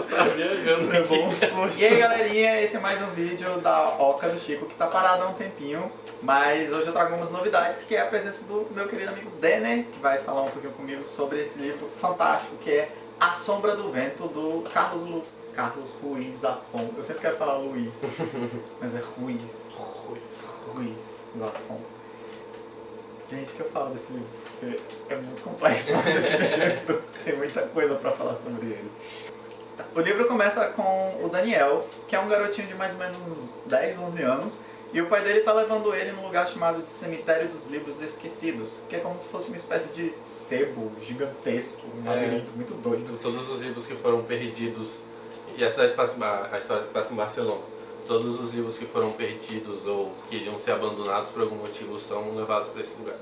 Tá viajando Levou aqui. um susto. E aí, galerinha, esse é mais um vídeo da Oca do Chico, que tá parado há um tempinho, mas hoje eu trago algumas novidades, que é a presença do meu querido amigo Denner, que vai falar um pouquinho comigo sobre esse livro fantástico, que é A Sombra do Vento, do Carlos Ruiz Zafón. Eu sempre quero falar Luiz, mas é Ruiz Zafón. Gente, o que eu falo desse livro? Porque é muito complexo esse livro, tem muita coisa pra falar sobre ele. O livro começa com o Daniel, que é um garotinho de mais ou menos 10, 11 anos, e o pai dele tá levando ele num lugar chamado de Cemitério dos Livros Esquecidos, que é como se fosse uma espécie de sebo gigantesco, um labirinto muito doido. Todos os livros que foram perdidos, e a história se passa em Barcelona. Todos os livros que foram perdidos ou que iriam ser abandonados por algum motivo são levados para esse lugar.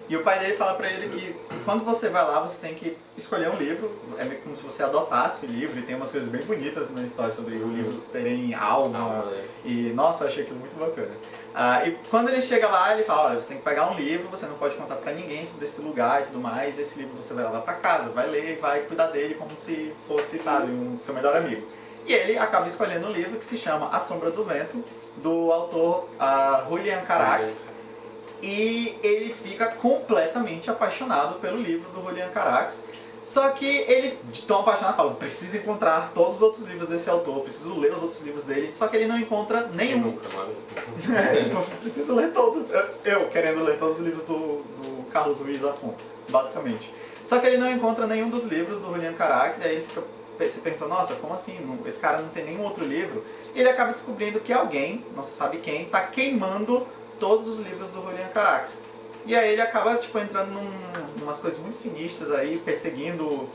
E o pai dele fala pra ele que quando você vai lá, você tem que escolher um livro, é meio como se você adotasse o livro, e tem umas coisas bem bonitas na história sobre os livros terem alma, e nossa, eu achei aquilo muito bacana. E quando ele chega lá, ele fala, olha, você tem que pegar um livro, você não pode contar pra ninguém sobre esse lugar e tudo mais, esse livro você vai levar pra casa, vai ler e vai cuidar dele como se fosse, sabe, um seu melhor amigo. E ele acaba escolhendo um livro que se chama A Sombra do Vento, do autor Julian Carax. E ele fica completamente apaixonado pelo livro do Julian Carax. Só que ele, de tão apaixonado, fala, preciso encontrar todos os outros livros desse autor, preciso ler os outros livros dele. Só que ele não encontra nenhum. Nunca, mas... Tipo, preciso ler todos. Eu querendo ler todos os livros do Carlos Ruiz Zafón, basicamente. Só que ele não encontra nenhum dos livros do Julian Carax, e aí ele fica se perguntando, nossa, como assim? Esse cara não tem nenhum outro livro? E ele acaba descobrindo que alguém, não se sabe quem, está queimando todos os livros do Julian Carax. E aí ele acaba tipo, entrando umas coisas muito sinistras aí, perseguindo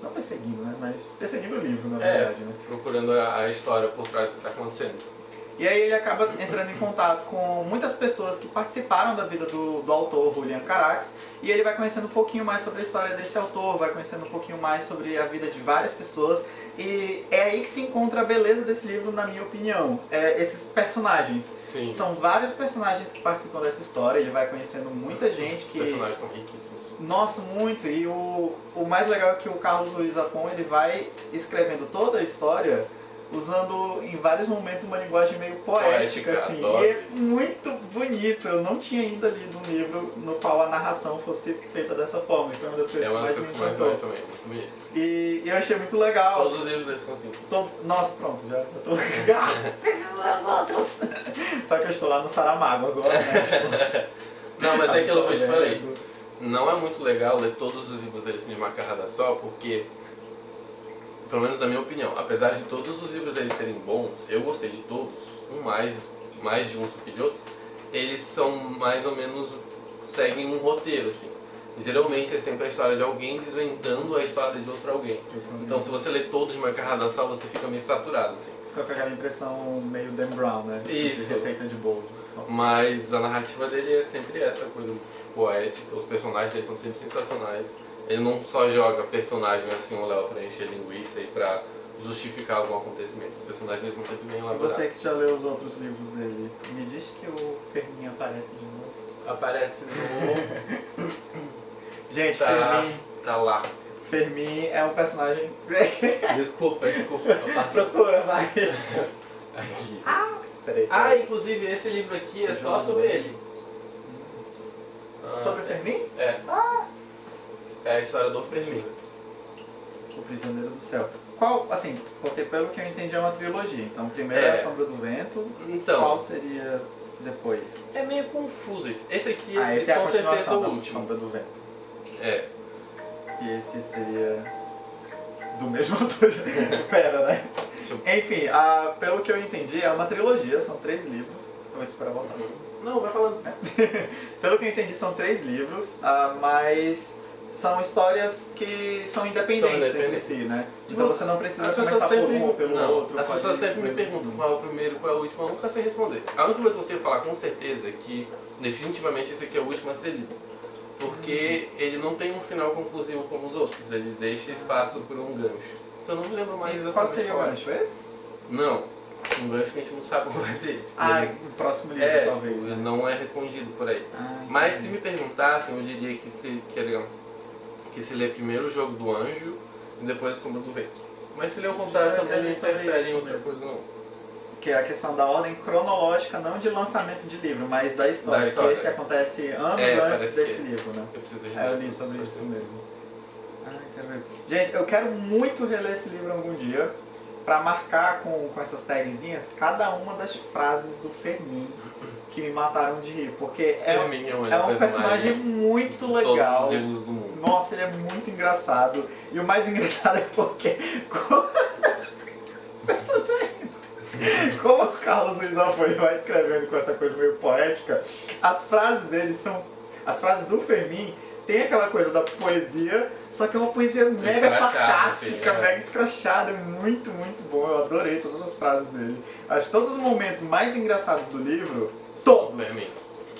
não perseguindo, né? Mas perseguindo o livro, na verdade, né? Procurando a história por trás do que está acontecendo. E aí ele acaba entrando em contato com muitas pessoas que participaram da vida do autor Julian Carax, e ele vai conhecendo um pouquinho mais sobre a história desse autor, vai conhecendo um pouquinho mais sobre a vida de várias pessoas, e é aí que se encontra a beleza desse livro, na minha opinião. Esses personagens. Sim. São vários personagens que participam dessa história, ele vai conhecendo muita gente que... Os personagens são riquíssimos. Nossa, muito! E o mais legal é que o Carlos Ruiz Zafón, ele vai escrevendo toda a história usando em vários momentos uma linguagem meio poética, assim, e é muito bonito. Eu não tinha ainda lido um livro no qual a narração fosse feita dessa forma, e foi uma das coisas que mais me encantou. Também, muito bonito. E eu achei muito legal. Todos os livros deles são assim. Nossa, pronto, já tô... preciso ler os outros! Só que eu estou lá no Saramago agora, né? Tipo, não, mas é aquilo que eu te falei. Não é muito legal ler todos os livros deles de uma carrada só, porque... Pelo menos na minha opinião, apesar de todos os livros deles serem bons, eu gostei de todos, mais de uns do que de outros, eles são mais ou menos, seguem um roteiro, assim. Geralmente é sempre a história de alguém desvendando a história de outro alguém. Então se você lê todos de uma carrada só, você fica meio saturado, assim. Fica com aquela impressão meio Dan Brown, né? Isso. De receita de bolo. Mas a narrativa dele é sempre essa coisa poética, os personagens deles são sempre sensacionais. Ele não só joga personagem assim ou léu pra encher linguiça e pra justificar algum acontecimento. Os personagens deles são sempre bem elaborados. Você que já leu os outros livros dele, me diz que o Fermin aparece de novo. Aparece no... Gente, Fermin... Tá lá. Fermin é um personagem... Desculpa. Procura, vai. Aqui. Peraí. Inclusive esse livro aqui é só sobre ele. Sobre o Fermin? É. É a história do Fermin. O Prisioneiro do Céu. Qual, assim, porque pelo que eu entendi é uma trilogia. Então, primeiro é A Sombra do Vento. Então, qual seria depois? É meio confuso isso. Esse aqui esse é com a certeza é continuação o da último. Sombra do Vento. É. E esse seria do mesmo autor. Pera, né? Enfim, pelo que eu entendi é uma trilogia, são 3 livros. Eu vou te esperar voltar. Não, vai falando. Pelo que eu entendi são 3 livros, mas... são histórias que são independentes entre si, né? Então você não precisa começar por um ou pelo outro. As pessoas sempre me perguntam qual é o primeiro, qual é o último, eu nunca sei responder. A única coisa que você falar com certeza é que definitivamente esse aqui é o último a ser lido. Porque ele não tem um final conclusivo como os outros, ele deixa espaço por um gancho. Eu não me lembro mais exatamente qual seria o gancho? Esse? Não, um gancho que a gente não sabe como vai ser. O próximo livro talvez. Tipo, não é respondido por aí. Mas se me perguntassem, eu diria que se lê primeiro o Jogo do Anjo e depois A Sombra do Vento. Mas se ler o contrário também não interfere em outra coisa não. Que é a questão da ordem cronológica, não de lançamento de livro, mas da história. Que esse acontece anos antes desse livro, né? Eu preciso eu li sobre isso mesmo. Quero ver. Gente, eu quero muito reler esse livro algum dia, pra marcar com essas tagzinhas cada uma das frases do Fermin que me mataram de rir, porque é um personagem muito legal. Todos os erros do mundo. Nossa, ele é muito engraçado. E o mais engraçado é porque como o Carlos Ruiz Alfone vai escrevendo com essa coisa meio poética, as frases dele são... As frases do Fermin tem aquela coisa da poesia, só que é uma poesia mega sarcástica, assim, mega escrachada, é muito, muito bom. Eu adorei todas as frases dele. Acho que todos os momentos mais engraçados do livro, todos,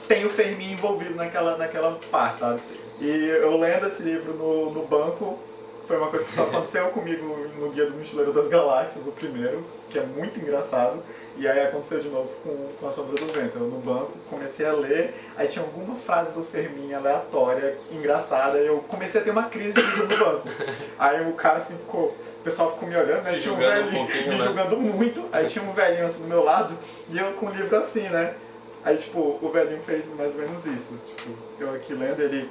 tem o Fermin envolvido naquela parte, sabe? E eu lendo esse livro no banco, foi uma coisa que só aconteceu comigo no Guia do Mochileiro das Galáxias, o primeiro, que é muito engraçado. E aí aconteceu de novo com A Sombra do Vento. Eu no banco comecei a ler, aí tinha alguma frase do Fermin aleatória, engraçada, e eu comecei a ter uma crise de riso no banco. Aí o cara assim ficou, o pessoal ficou me olhando, né? Tinha um velhinho me julgando muito, aí tinha um velhinho assim do meu lado, e eu com o livro assim, né? Aí tipo, o velhinho fez mais ou menos isso. Tipo, eu aqui lendo, ele...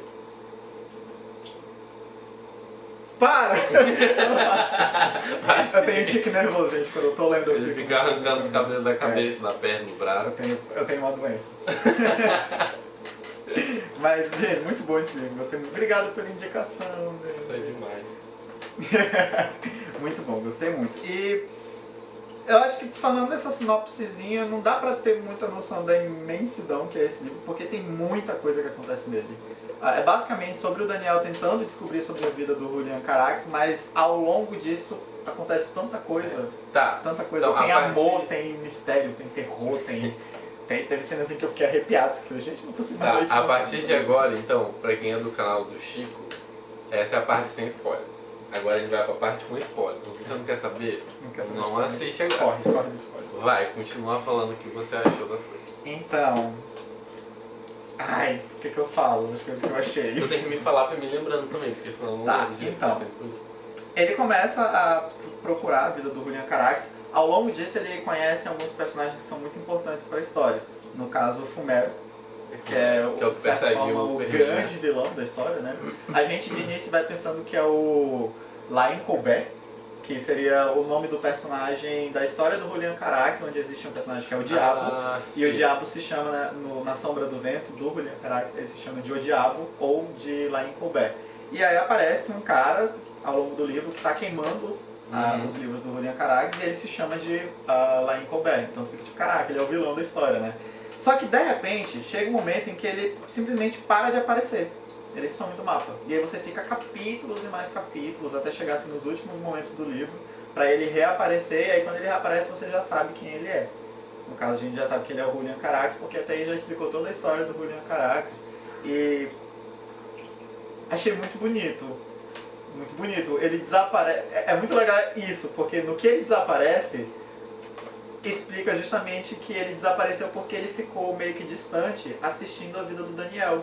Para! Eu não faço. Eu tenho tique nervoso, gente, quando eu tô lendo. Ele fica arrancando os cabelos da cabeça, da perna, do braço. Eu tenho uma doença. Mas, gente, muito bom esse livro. Gostei muito. Obrigado pela indicação. Isso é demais. Muito bom, gostei muito. E eu acho que falando dessa sinopsezinha, não dá pra ter muita noção da imensidão que é esse livro, porque tem muita coisa que acontece nele. É basicamente sobre o Daniel tentando descobrir sobre a vida do Julian Carax, mas ao longo disso acontece tanta coisa. Tanta coisa. Então, tem amor, tem mistério, tem terror, teve cenas em que eu fiquei arrepiado. Eu falei, gente, não é possível mais isso. A partir de agora, então, pra quem é do canal do Chico, essa é a parte sem spoiler. Agora a gente vai pra parte com spoiler. Então, se você não quer saber, não assiste agora. Corre do spoiler. Vai, continua falando o que você achou das coisas. Então... Ai, o que eu falo das coisas que eu achei? Eu tenho que me falar pra me lembrando também, porque senão não lembro de então, ele começa a procurar a vida do Julian Carax. Ao longo disso ele conhece alguns personagens que são muito importantes para a história. No caso, o Fumero, que é o que persegue o grande vilão da história, né? A gente de início vai pensando que é o Lain Colbert, que seria o nome do personagem da história do Julian Carax, onde existe um personagem que é o Diabo. E o Diabo se chama, na Sombra do Vento, do Julian Carax, ele se chama de O Diabo ou de Lain Colbert. E aí aparece um cara, ao longo do livro, que está queimando os livros do Julian Carax, e ele se chama de Lain Colbert. Então fica tipo, caraca, ele é o vilão da história, né? Só que, de repente, chega um momento em que ele simplesmente para de aparecer. Ele some do mapa. E aí você fica capítulos e mais capítulos, até chegar assim, nos últimos momentos do livro, pra ele reaparecer, e aí quando ele reaparece você já sabe quem ele é. No caso, a gente já sabe que ele é o Julian Carax, porque até aí já explicou toda a história do Julian Carax. E achei muito bonito. Muito bonito. Ele desaparece... É muito legal isso, porque no que ele desaparece, explica justamente que ele desapareceu porque ele ficou meio que distante assistindo a vida do Daniel.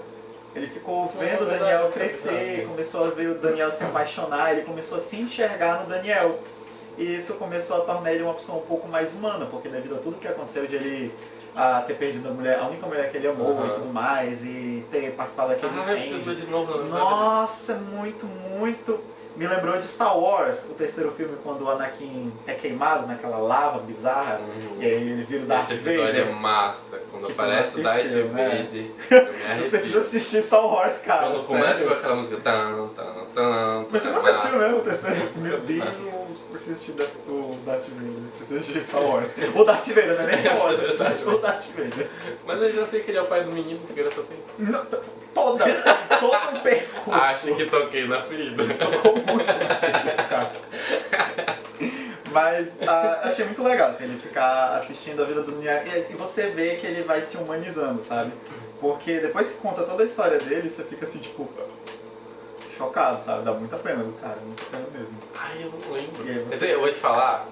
Ele ficou vendo o Daniel crescer, começou a ver o Daniel se apaixonar, ele começou a se enxergar no Daniel. E isso começou a tornar ele uma pessoa um pouco mais humana, porque devido a tudo que aconteceu de ele ter perdido a única mulher que ele amou e tudo mais, e ter participado daquele incêndio. De novo, nossa, muito, muito... Me lembrou de Star Wars, o terceiro filme, quando o Anakin é queimado naquela lava bizarra, e aí ele vira o Darth Vader. Esse episódio é massa, quando que aparece o Darth Vader, né? eu me arrepio. Tu precisa assistir Star Wars, cara. Quando começa com aquela música... Mas você nunca assistiu mesmo o terceiro? Meu Deus, eu preciso assistir o Darth Vader, preciso assistir Star Wars. O Darth Vader, não é nem Star Wars, eu preciso assistir o Darth Vader. Mas eu já sei que ele é o pai do menino, que ele só tem... Todo um percurso. Acho que toquei na ferida. Tocou muito na ferida, cara. Mas achei muito legal, assim, ele ficar assistindo a vida do Daniel e você vê que ele vai se humanizando, sabe? Porque depois que conta toda a história dele, você fica assim, tipo, chocado, sabe? Dá muita pena do cara, muita pena mesmo. Ai, eu não lembro. Aí Mas eu vou te falar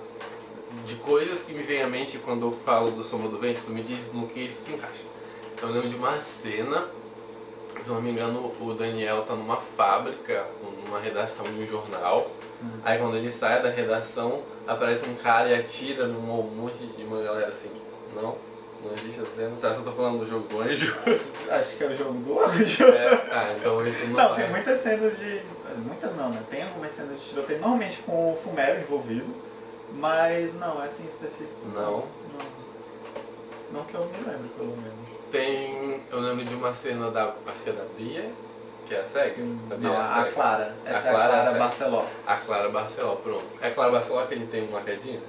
de coisas que me vêm à mente quando eu falo do Sombra do Vento, tu me diz no que isso se encaixa. Então eu lembro de uma cena Se não me engano, o Daniel tá numa fábrica, numa redação de um jornal. Aí quando ele sai da redação, aparece um cara e atira num monte de uma galera assim. Não existe essa cena. Será que eu tô falando do jogo do anjo? Acho que é o jogo do anjo. Então isso não tem muitas cenas de... Muitas não, né? Tem algumas cenas de tiroteio, normalmente com o Fumero envolvido, mas não, é assim específico. Não que eu me lembre, pelo menos. Eu lembro de uma cena acho que é da Bia, que é a cega? A Clara. Essa é a Clara Barceló. A Clara Barceló, pronto. É a Clara Barceló que ele tem uma quedinha?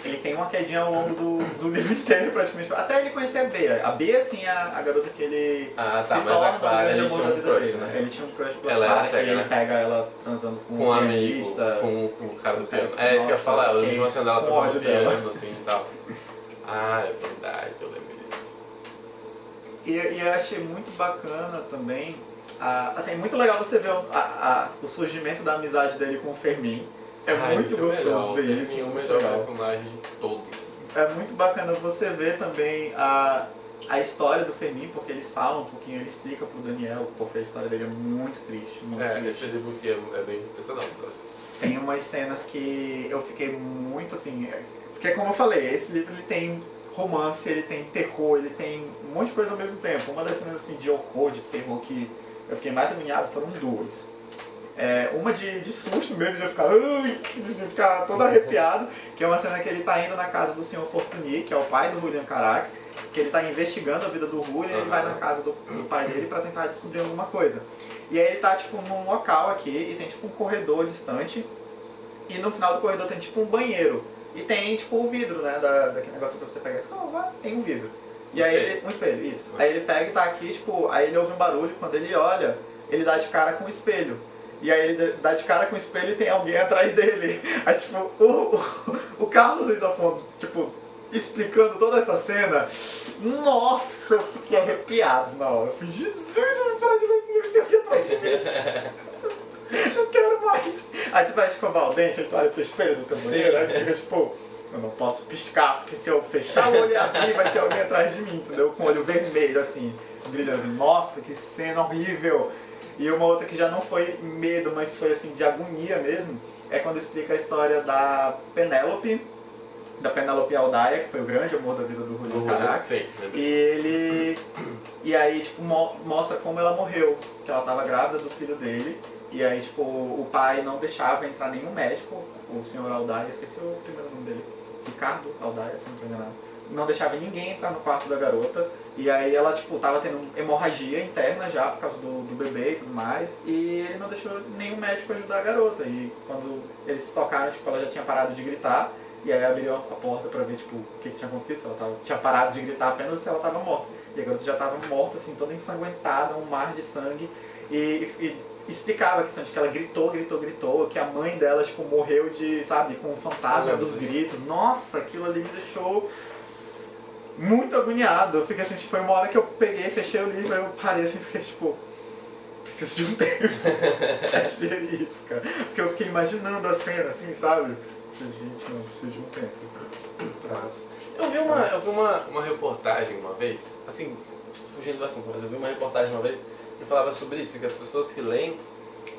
Ele tem uma quedinha ao longo do livro inteiro, praticamente. Até ele conhecer a Bea. A Bea, sim, é a garota que ele se mas a Clara, ele tinha um crush, né? Ele tinha um crush pela ela Clara, cega, que ele né? pega ela transando com um amigo, com o cara do piano. É isso que eu ia falar, eu lembro de uma cena dela tocando piano, assim, e tal. É verdade, eu lembro disso. E eu achei muito bacana também, assim, é muito legal você ver o surgimento da amizade dele com o Fermin. É muito gostoso ver isso. Fermin é o melhor personagem de todos. É muito bacana você ver também a história do Fermin, porque eles falam um pouquinho, ele explica pro Daniel porque a história dele é muito triste. Esse livro aqui é bem impressionante. Tem umas cenas que eu fiquei muito assim... Porque como eu falei, esse livro ele tem romance, ele tem terror, ele tem um monte de coisa ao mesmo tempo. Uma das cenas assim, de horror, de terror que eu fiquei mais agoniado foram duas. Uma de susto mesmo, de ficar todo arrepiado, que é uma cena que ele tá indo na casa do Sr. Fortuny, que é o pai do Julian Carax, que ele tá investigando a vida do Julian e ele vai na casa do pai dele pra tentar descobrir alguma coisa. E aí ele tá tipo num local aqui e tem tipo um corredor distante e no final do corredor tem tipo um banheiro e tem tipo o vidro, né, daquele negócio pra você pegar a escova, tem um vidro. E aí um espelho, isso. Aí ele pega e tá aqui, tipo, aí ele ouve um barulho, quando ele olha, ele dá de cara com o espelho. E aí ele dá de cara com o espelho e tem alguém atrás dele. Aí tipo, o Carlos Luiz Afonso, tipo, explicando toda essa cena, nossa, eu fiquei arrepiado na hora. Eu falei, Jesus, eu vou parar de ler esse livro, tem alguém atrás de mim. Eu quero mais. Aí tu vai escovar o dente, aí tu olha pro espelho do teu banheiro, aí tu fica tipo, eu não posso piscar, porque se eu fechar o olho e abrir, vai ter alguém atrás de mim, entendeu? Com o olho vermelho, assim, brilhando. Nossa, que cena horrível. E uma outra que já não foi medo, mas foi assim, de agonia mesmo, é quando explica a história da Penélope Aldaia, que foi o grande amor da vida do Julian Carax. E aí, tipo, mostra como ela morreu, que ela estava grávida do filho dele, e aí, tipo, o pai não deixava entrar nenhum médico, o senhor Aldaia, esqueci o primeiro nome dele, Ricardo Aldaia, se não estou enganado. Não deixava ninguém entrar no quarto da garota, e aí ela, tipo, tava tendo hemorragia interna já por causa do bebê e tudo mais, e ele não deixou nenhum médico ajudar a garota, e quando eles se tocaram, tipo, ela já tinha parado de gritar, e aí abriu a porta pra ver, tipo, o que tinha acontecido, se ela tinha parado de gritar apenas se ela tava morta, e a garota já tava morta, assim, toda ensanguentada, um mar de sangue, e explicava a questão de que ela gritou, que a mãe dela, tipo, morreu de, sabe, com o fantasma dos gritos. Nossa, aquilo ali me deixou muito agoniado. Eu fiquei assim, foi uma hora que eu peguei, fechei o livro, aí eu parei assim e fiquei tipo, preciso de um tempo pra digerir isso, cara. Porque eu fiquei imaginando a cena, assim, sabe? Gente, não, preciso de um tempo. Eu vi uma reportagem uma vez, assim, fugindo do assunto, mas eu vi uma reportagem uma vez que falava sobre isso, que as pessoas que leem,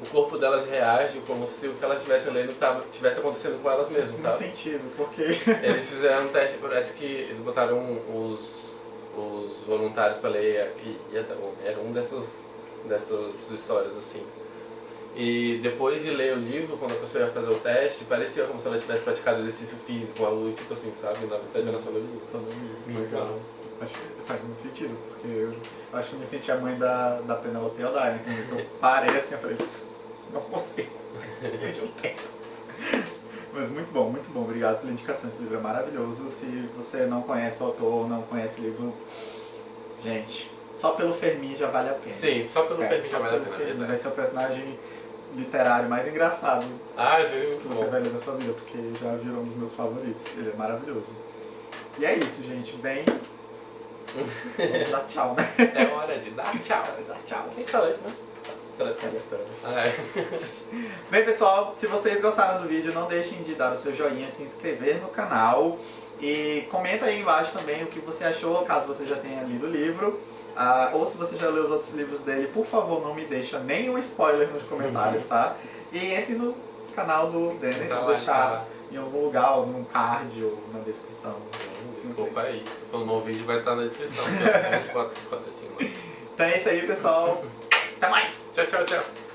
o corpo delas reage como se o que elas estivessem lendo estivesse acontecendo com elas mesmas, sabe? Não faz sentido, porque... Eles fizeram um teste, parece que eles botaram os voluntários para ler, era um dessas histórias, assim. E depois de ler o livro, quando a pessoa ia fazer o teste, parecia como se ela tivesse praticado exercício físico, algo tipo assim, sabe? Na verdade era só ler o livro. Legal. Acho que faz muito sentido, porque eu acho que eu me senti a mãe da Penélope Aldaia, né? Quando eu parei assim, eu falei, não consigo, preciso de um tempo. Mas muito bom, obrigado pela indicação, esse livro é maravilhoso. Se você não conhece o autor, não conhece o livro, gente, só pelo Fermin já vale a pena. Sim, só pelo Fermin já vale a pena, verdade. Vai ser o personagem literário mais engraçado que você vai ler na sua vida, porque já virou um dos meus favoritos, ele é maravilhoso. E é isso, gente, bem... Vamos dar tchau, né? É hora de dar tchau. Quem falou isso, né? Bem, pessoal, se vocês gostaram do vídeo, não deixem de dar o seu joinha, se inscrever no canal e comenta aí embaixo também o que você achou, caso você já tenha lido o livro. Ou se você já leu os outros livros dele, por favor, não me deixa nenhum spoiler nos comentários, tá? E entre no canal do Denner, vou deixar em algum lugar, ou num card, ou na descrição. Desculpa aí, se for um novo vídeo vai estar na descrição, porque eu bota esse quadradinho lá. Então é isso aí, pessoal. Até mais! Tchau, tchau, tchau.